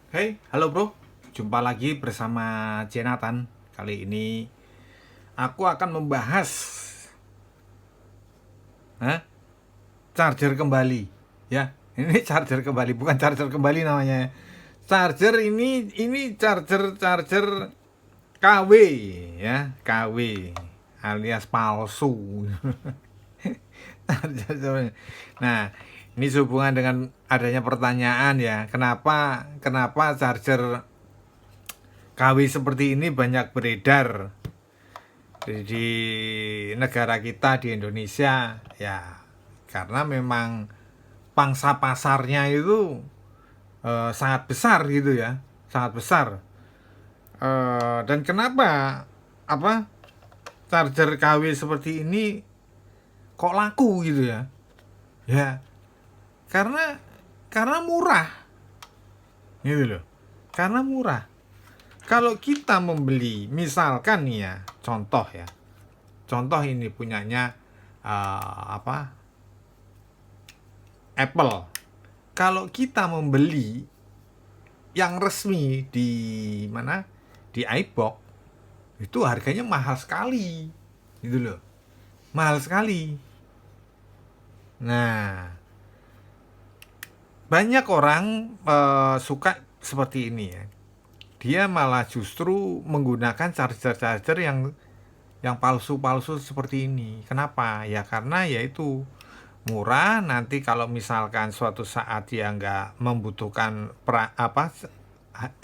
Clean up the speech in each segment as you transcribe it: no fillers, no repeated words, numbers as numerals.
Hey, halo bro. Jumpa lagi bersama Jonathan. Kali ini aku akan membahas charger kembali. Ya, ini charger kembali, bukan charger kembali namanya. Charger ini charger KW ya, KW alias palsu. Nah, ini sehubungan dengan adanya pertanyaan ya, kenapa kenapa charger KW seperti ini banyak beredar di negara kita di Indonesia ya, karena memang pangsa pasarnya itu sangat besar gitu ya, sangat besar. Dan kenapa apa charger KW seperti ini kok laku gitu ya? Ya karena murah gitu loh, karena murah. Kalau kita membeli, misalkan nih ya, contoh ini punyanya apa Apple. Kalau kita membeli yang resmi di mana, di iBox, itu harganya mahal sekali, gitu loh, mahal sekali. Nah, banyak orang suka seperti ini ya. Dia malah justru menggunakan charger-charger yang palsu-palsu seperti ini. Kenapa? Ya karena yaitu murah. Nanti kalau misalkan suatu saat dia nggak membutuhkan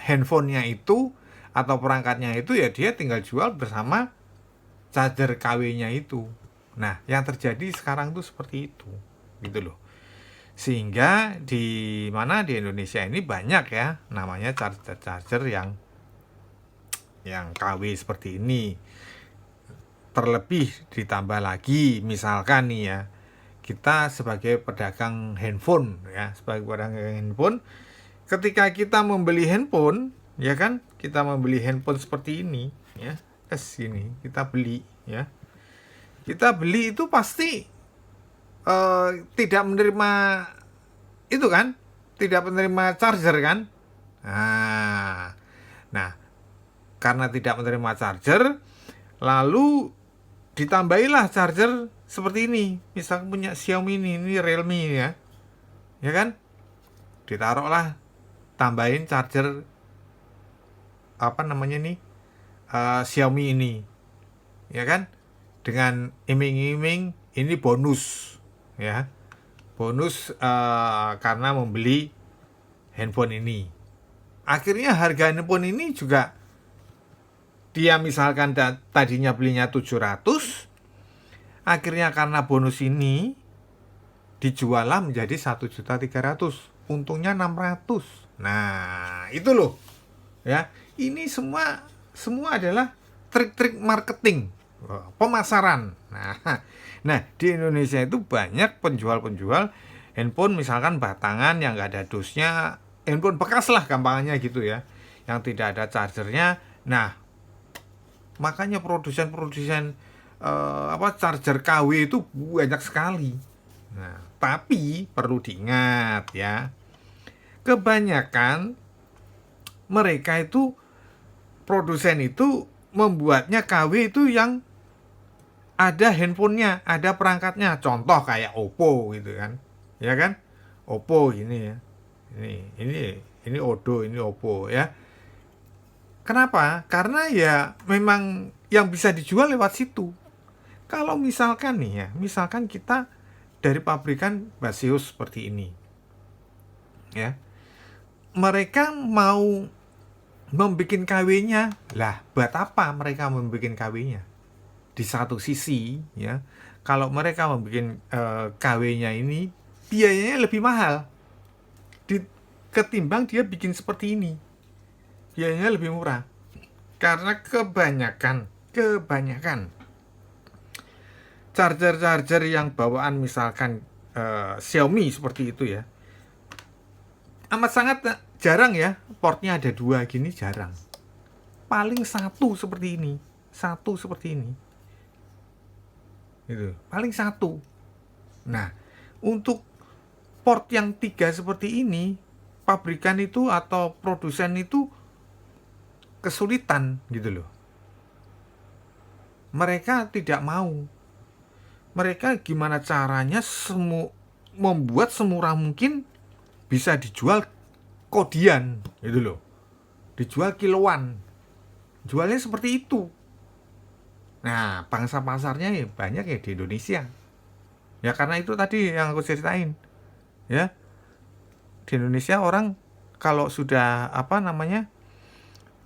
handphonenya itu atau perangkatnya itu, ya dia tinggal jual bersama charger KW-nya itu. Nah, yang terjadi sekarang tuh seperti itu, gitu loh. Sehingga di Indonesia ini banyak ya namanya charger-charger yang KW seperti ini. Terlebih ditambah lagi misalkan nih ya, kita sebagai pedagang handphone ya, sebagai pedagang handphone, ketika kita membeli handphone ya kan, kita membeli handphone seperti ini ya, ini kita beli ya, kita beli itu pasti tidak menerima itu kan, tidak menerima charger kan. Nah, karena tidak menerima charger, lalu ditambahilah charger seperti ini. Misal punya Xiaomi ini Realme ya kan, ditaruhlah, tambahin charger apa namanya nih, Xiaomi ini ya kan, dengan iming-iming ini bonus ya, bonus karena membeli handphone ini. Akhirnya harga handphone ini juga, dia misalkan tadinya belinya 700, akhirnya karena bonus ini dijuallah menjadi 1.300.000, untungnya 600. Nah, itu loh ya. Ini semua adalah trik-trik marketing, pemasaran. Nah, di Indonesia itu banyak penjual-penjual handphone misalkan batangan yang nggak ada dusnya, handphone bekas lah gampangnya gitu ya, yang tidak ada chargernya. Nah, makanya produsen-produsen charger KW itu banyak sekali. Nah, tapi perlu diingat ya, kebanyakan mereka itu, produsen itu membuatnya KW itu yang ada handphonenya, ada perangkatnya. Contoh kayak Oppo gitu kan, ya kan? Oppo ini ya, ini Odo, ini Oppo ya. Kenapa? Karena ya memang yang bisa dijual lewat situ. Kalau misalkan nih ya, misalkan kita dari pabrikan Basius seperti ini, ya, mereka mau membuat KW-nya, lah buat apa mereka membuat KW-nya? Di satu sisi ya, kalau mereka membuat KW-nya ini biayanya lebih mahal ketimbang dia bikin seperti ini, biayanya lebih murah. Karena kebanyakan charger-charger yang bawaan misalkan Xiaomi seperti itu ya, amat sangat jarang ya portnya ada dua gini, jarang. Paling satu seperti ini, gitu, paling satu. Nah, untuk port yang tiga seperti ini pabrikan itu atau produsen itu kesulitan gitu loh. Mereka tidak mau. Mereka gimana caranya membuat semurah mungkin bisa dijual kodian gitu loh. Dijual kiloan. Jualnya seperti itu. Nah, pangsa pasarnya ya banyak ya di Indonesia. Ya karena itu tadi yang aku ceritain. Ya. Di Indonesia orang kalau sudah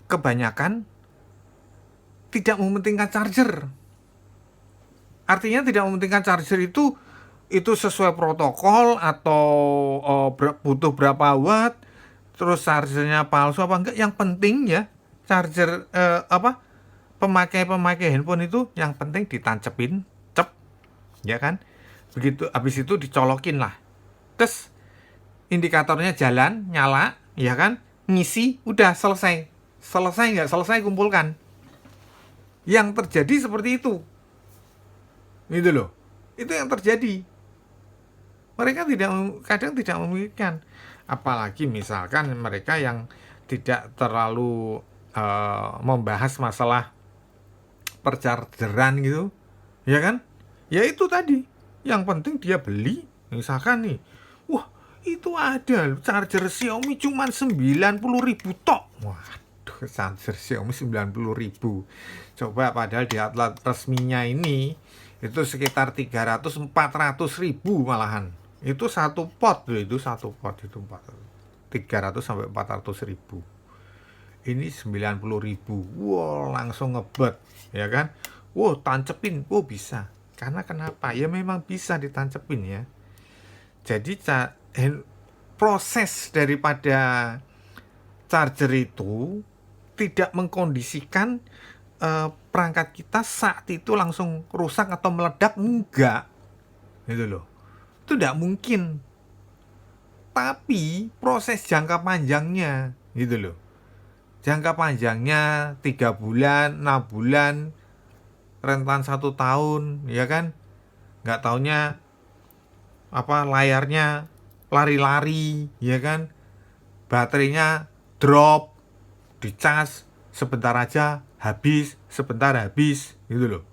kebanyakan tidak mementingkan charger. Artinya tidak mementingkan charger itu sesuai protokol atau butuh berapa watt, terus chargernya palsu apa enggak. Yang penting ya charger pemakai handphone itu yang penting ditancepin, cep, ya kan? Begitu habis itu dicolokin lah. Terus indikatornya jalan, nyala, ya kan? Ngisi, udah selesai. Selesai nggak selesai kumpulkan. Yang terjadi seperti itu. Gitu loh. Itu yang terjadi. Mereka kadang tidak memikirkan. Apalagi misalkan mereka yang tidak terlalu membahas masalah perchargeran gitu. Ya kan? Ya itu tadi. Yang penting dia beli. Misalkan nih. Wah, itu ada charger Xiaomi cuman 90.000 tok. Waduh, charger Xiaomi 90.000. Coba padahal di outlet resminya ini itu sekitar 300-400 ribu malahan. Itu satu pot loh, itu 300 sampai 400 ribu. Ini 90 ribu. Wow, langsung ngebet, ya kan? Wow, tancepin, wow bisa. Karena kenapa? Ya memang bisa ditancepin ya. Jadi proses daripada charger itu tidak mengkondisikan perangkat kita saat itu langsung rusak atau meledak, enggak gitu loh. Itu tidak mungkin. Tapi proses jangka panjangnya gitu loh. Jangka panjangnya 3 bulan, 6 bulan, rentan 1 tahun, ya kan? Nggak taunya layarnya lari-lari, ya kan? Baterainya drop, dicas sebentar aja habis, sebentar habis gitu loh.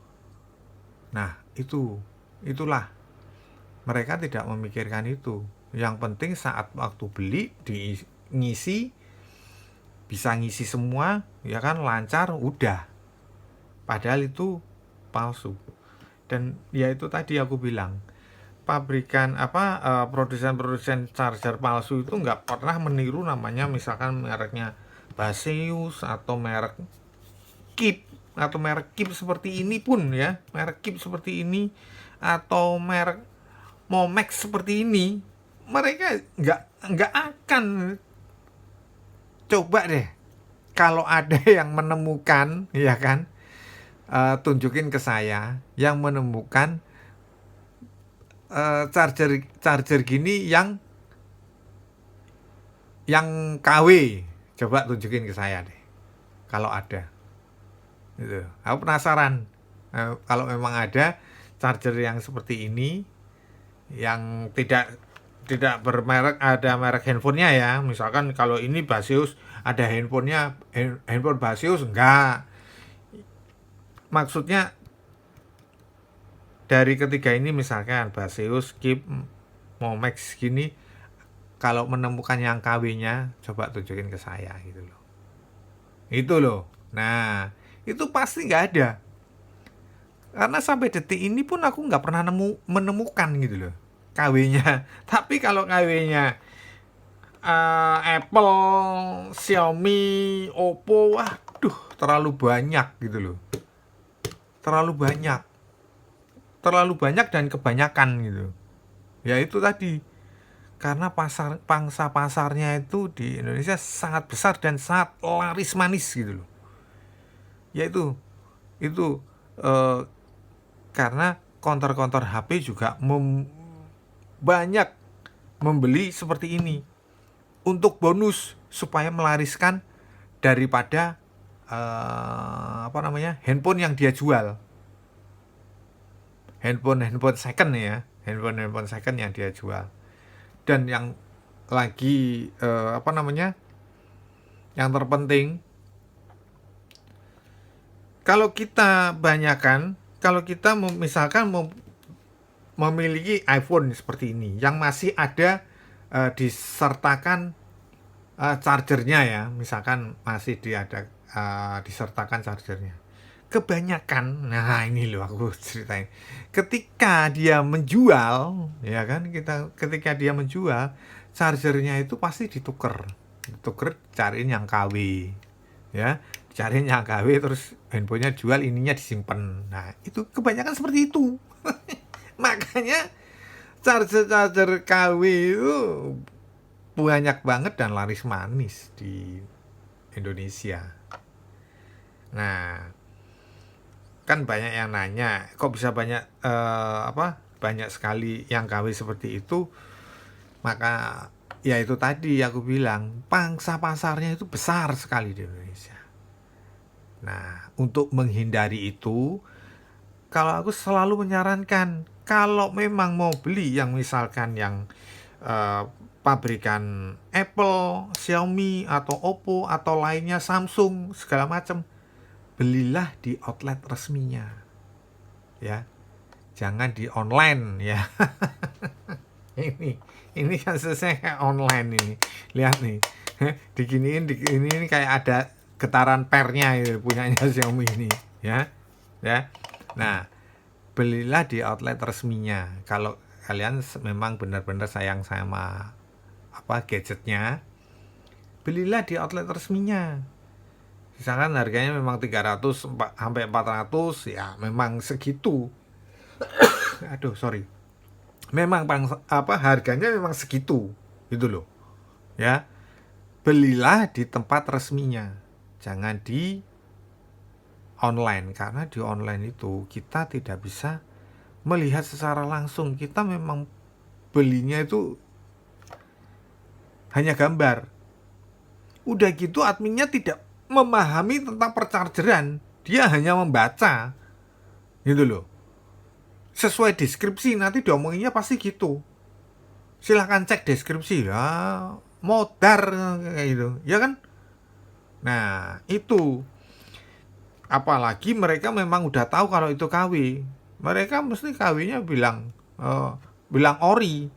Nah, itulah mereka tidak memikirkan itu. Yang penting saat waktu beli ngisi bisa ngisi semua, ya kan, lancar, udah. Padahal itu palsu. Dan ya itu tadi aku bilang, pabrikan produsen charger palsu itu nggak pernah meniru namanya misalkan mereknya Baseus atau merek Kip atau merek Kip seperti ini pun ya, merek Kip seperti ini atau merek Momex seperti ini, mereka nggak akan. Coba deh kalau ada yang menemukan, ya kan, tunjukin ke saya yang menemukan charger gini yang KW, coba tunjukin ke saya deh kalau ada. Gitu. Aku penasaran kalau memang ada charger yang seperti ini yang tidak bermerek, ada merek handphonenya ya. Misalkan kalau ini Baseus ada handphone Baseus, enggak. Maksudnya dari ketiga ini misalkan Baseus, Kip, Momex gini, kalau menemukan yang KW-nya coba tunjukin ke saya gitu loh. Itu loh. Nah, itu pasti nggak ada. Karena sampai detik ini pun aku nggak pernah menemukan gitu loh KW-nya. Tapi kalau KW-nya Apple, Xiaomi, Oppo, waduh, terlalu banyak gitu loh. Terlalu banyak dan kebanyakan gitu. Ya itu tadi. Karena pangsa pasarnya itu di Indonesia sangat besar dan sangat laris manis gitu loh. Ya itu karena konter HP juga banyak membeli seperti ini untuk bonus supaya melariskan daripada handphone yang dia jual, handphone second ya, handphone second yang dia jual. Dan yang lagi yang terpenting, kalau kita misalkan memiliki iPhone seperti ini yang masih ada disertakan chargernya ya, misalkan masih disertakan chargernya. Kebanyakan, nah ini loh aku ceritain. Ketika dia menjual, ya kan, ketika dia menjual, chargernya itu pasti ditukar, cariin yang KW, ya, cariin yang KW terus handphonenya jual, ininya disimpan. Nah itu kebanyakan seperti itu. Makanya charger KW itu banyak banget dan laris manis di Indonesia. Nah, kan banyak yang nanya, kok bisa banyak sekali yang KW seperti itu. Maka ya itu tadi aku bilang, pangsa pasarnya itu besar sekali di Indonesia. Nah, untuk menghindari itu, kalau aku selalu menyarankan, kalau memang mau beli yang misalkan yang pabrikan Apple, Xiaomi, atau Oppo, atau lainnya, Samsung, segala macam, belilah di outlet resminya, ya, jangan di online ya. ini kan selesai kayak online ini, lihat nih, diginiin ini kayak ada getaran pernya itu punyanya Xiaomi ini, ya. Nah, belilah di outlet resminya kalau kalian memang benar-benar sayang sama gadgetnya. Belilah di outlet resminya. Misalkan harganya memang 300 sampai 400, ya memang segitu. Aduh, sorry. Memang harganya memang segitu, gitu loh. Ya. Belilah di tempat resminya. Jangan di online, karena di online itu kita tidak bisa melihat secara langsung. Kita memang belinya itu hanya gambar. Udah gitu adminnya tidak memahami tentang perchargeran, dia hanya membaca, gitu loh. Sesuai deskripsi nanti diomonginnya pasti gitu. Silahkan cek deskripsi ya, modar kayak gitu, ya kan? Nah itu, apalagi mereka memang udah tahu kalau itu KW, mereka mesti KW-nya bilang ori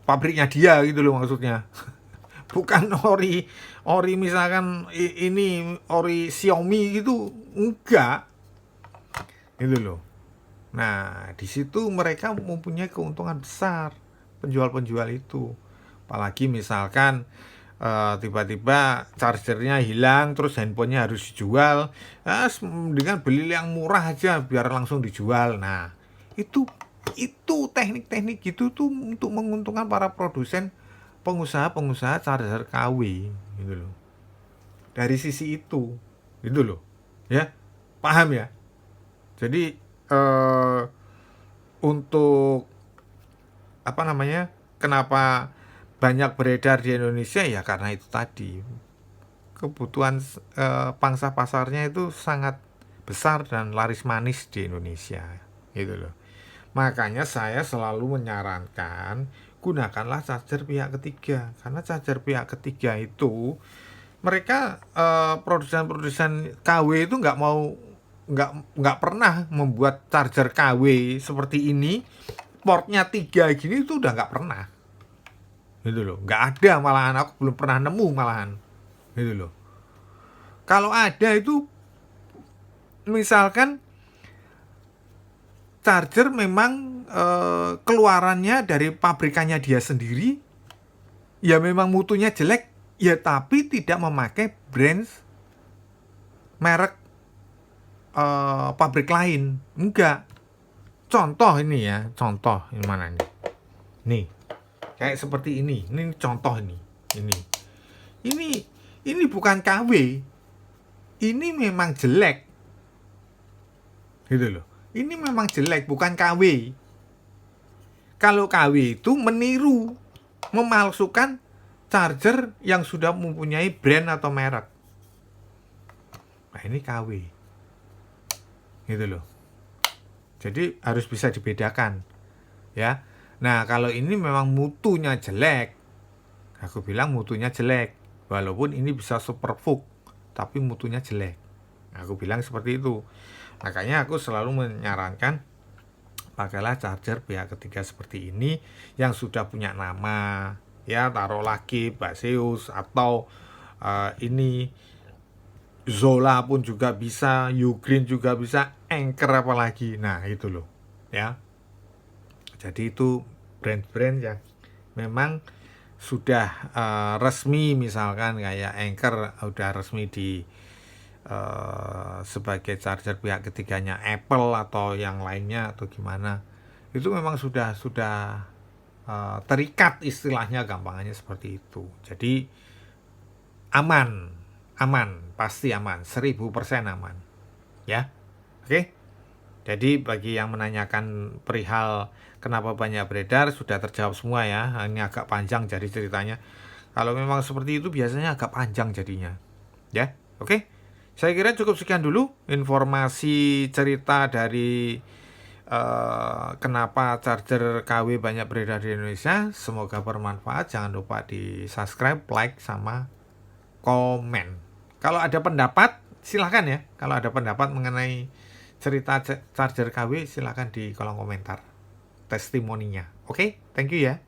pabriknya dia, gitu loh maksudnya. Bukan ori misalkan ini ori Xiaomi gitu, enggak, gitu loh. Nah di situ mereka mempunyai keuntungan besar, penjual-penjual itu. Apalagi misalkan tiba-tiba chargernya hilang, terus handphonenya harus dijual, dengan beli yang murah aja biar langsung dijual. Nah itu teknik-teknik gitu tuh untuk menguntungkan para produsen, pengusaha charger KW, gitu loh. Dari sisi itu, gitu loh, ya, paham ya. Jadi untuk kenapa banyak beredar di Indonesia, ya karena itu tadi, kebutuhan pangsa pasarnya itu sangat besar dan laris manis di Indonesia, gitu loh. Makanya saya selalu menyarankan gunakanlah charger pihak ketiga, karena charger pihak ketiga itu mereka produsen KW itu nggak pernah membuat charger KW seperti ini, portnya 3 gini, itu udah nggak pernah, gitu loh. Nggak ada, malahan aku belum pernah nemu malahan, gitu loh. Kalau ada itu misalkan charger memang keluarannya dari pabrikannya dia sendiri, ya memang mutunya jelek, ya tapi tidak memakai brand merek pabrik lain, enggak. Contoh ini ya, contoh ini mana nih, kayak seperti ini contoh ini bukan KW, ini memang jelek, gitu loh. Ini memang jelek, bukan KW. Kalau KW itu meniru, memalsukan charger yang sudah mempunyai brand atau merek. Nah ini KW, gitu loh. Jadi harus bisa dibedakan. ya. Nah, kalau ini memang mutunya jelek, aku bilang mutunya jelek. Walaupun ini bisa superfood, tapi mutunya jelek. Aku bilang seperti itu. Makanya aku selalu menyarankan pakailah charger pihak ketiga seperti ini yang sudah punya nama, ya, taruh lagi Baseus atau ini Zola pun juga bisa, Ugreen juga bisa, Anchor apalagi. Nah, itu loh, ya. Jadi itu brand-brand yang memang sudah resmi, misalkan kayak Anchor udah resmi di sebagai charger pihak ketiganya Apple atau yang lainnya atau gimana. Itu memang sudah terikat, istilahnya gampangannya seperti itu. Jadi aman, pasti aman, 1000% aman, ya. Oke. Jadi bagi yang menanyakan perihal kenapa banyak beredar sudah terjawab semua ya. Ini agak panjang jadi ceritanya. Kalau memang seperti itu biasanya agak panjang jadinya. Ya, oke. Saya kira cukup sekian dulu informasi cerita dari kenapa charger KW banyak beredar di Indonesia. Semoga bermanfaat. Jangan lupa di subscribe, like, sama komen. Kalau ada pendapat silahkan ya. Kalau ada pendapat mengenai cerita charger KW silahkan di kolom komentar testimoninya. Oke, thank you ya.